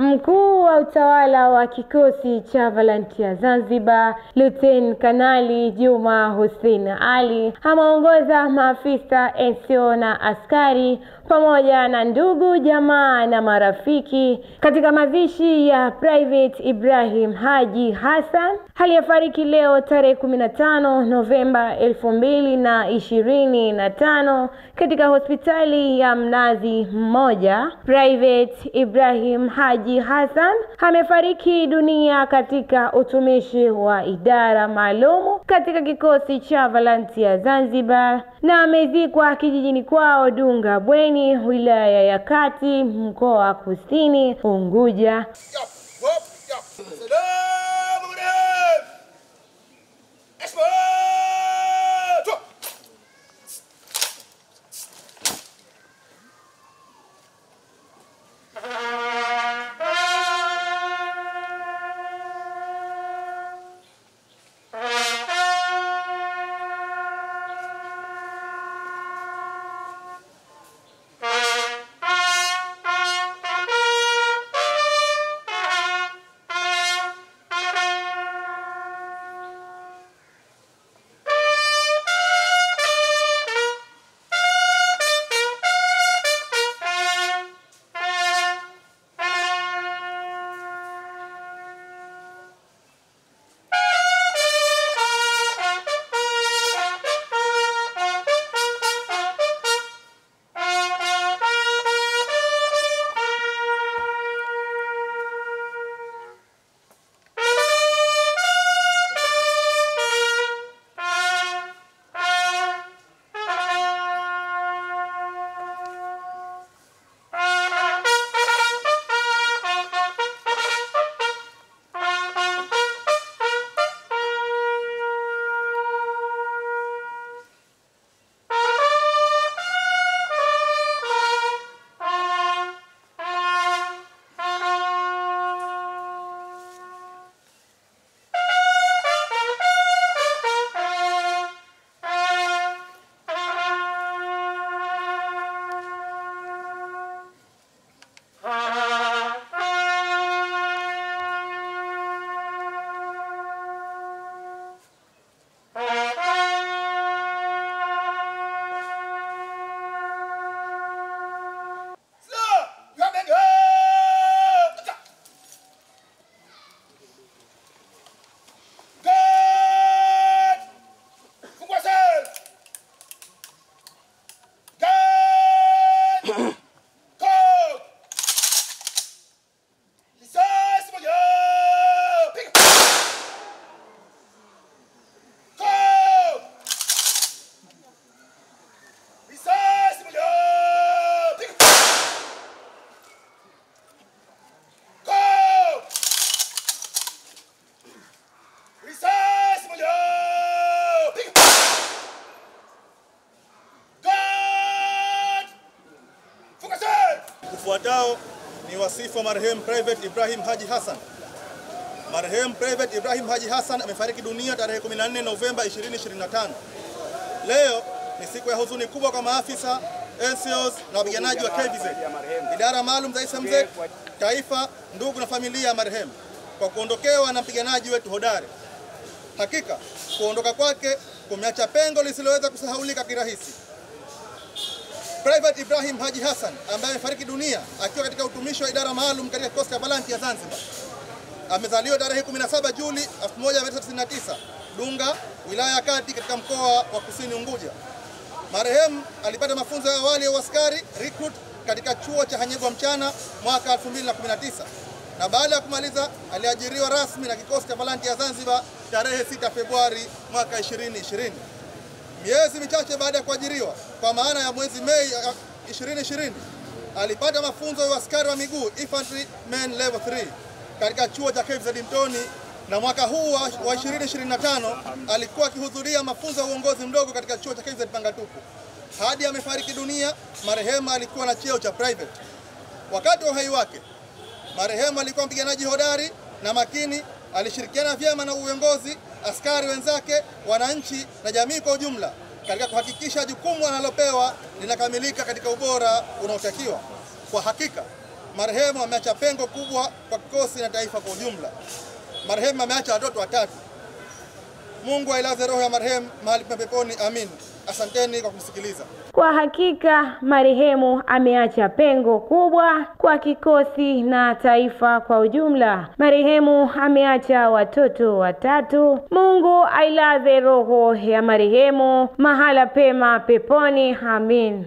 Mkuu wa utawala wa kikosi cha Volunteer Zanzibar, Luteni Kanali Juma Hussein Ali, ameongoza maafisa NCO na askari pamoja na ndugu, jamaa na marafiki katika mazishi ya Private Ibrahim Haji Hassan aliyefariki leo tarehe 15 Novemba 2025 katika hospitali ya Mnazi Mmoja. Private Ibrahim Haji Hassan amefariki dunia katika utumishi wa idara maalum katika kikosi cha Volunteer Zanzibar na amezikwa kijijini kwao Dunga Bweni, wilaya ya Kati, mkoa wa Kusini Unguja. Ufuatao ni wasifu wa marehemu Private Ibrahim Haji Hassan. Marehemu Private Ibrahim Haji Hassan amefariki dunia tarehe 14 Novemba 2025. Leo ni siku ya huzuni kubwa kwa maafisa, NCOs na wapiganaji wa KVZ, idara maalum za SMZ, taifa, ndugu na familia ya marehemu kwa kuondokewa na mpiganaji wetu hodari. Hakika kuondoka kwake kumeacha pengo lisiloweza kusahaulika kirahisi. Private Ibrahim Haji Hassan ambaye amefariki dunia akiwa katika utumishi wa idara maalum katika kikosi cha Volunteer Zanzibar. Amezaliwa tarehe 17 Juli 1999, Dunga, wilaya ya Kati katika mkoa wa Kusini Unguja. Marehemu alipata mafunzo ya awali ya askari recruit katika chuo cha Hanyegwa Mchana mwaka 2019 na baada ya kumaliza aliajiriwa rasmi na kikosi cha Volunteer Zanzibar tarehe 6 Februari mwaka 2020. Miezi michache baada ya kuajiriwa, kwa maana ya mwezi Mei 2020, alipata mafunzo ya askari wa miguu Infantryman Level 3 katika chuo cha KVZ Mtoni, na mwaka huu wa 2025 alikuwa akihudhuria mafunzo ya uongozi mdogo katika chuo cha KVZ Pangatupu. Hadi amefariki dunia, marehemu alikuwa na cheo cha private. Wakati wa uhai wake, marehemu alikuwa mpiganaji hodari na makini, alishirikiana vyema na uongozi, askari wenzake, wananchi na jamii kwa ujumla katika kuhakikisha jukumu analopewa linakamilika katika ubora unaotakiwa. Kwa hakika, Marehemu ameacha pengo kubwa kwa kikosi na taifa kwa ujumla. Marehemu ameacha watoto 3. Mungu ailaze roho ya marehemu mahali peponi, amin. Asanteni kwa kusikiliza. Kwa hakika marehemu ameacha pengo kubwa kwa kikosi na taifa kwa ujumla. Marehemu ameacha watoto 3. Mungu ailaze roho ya marehemu mahala pema peponi, amin.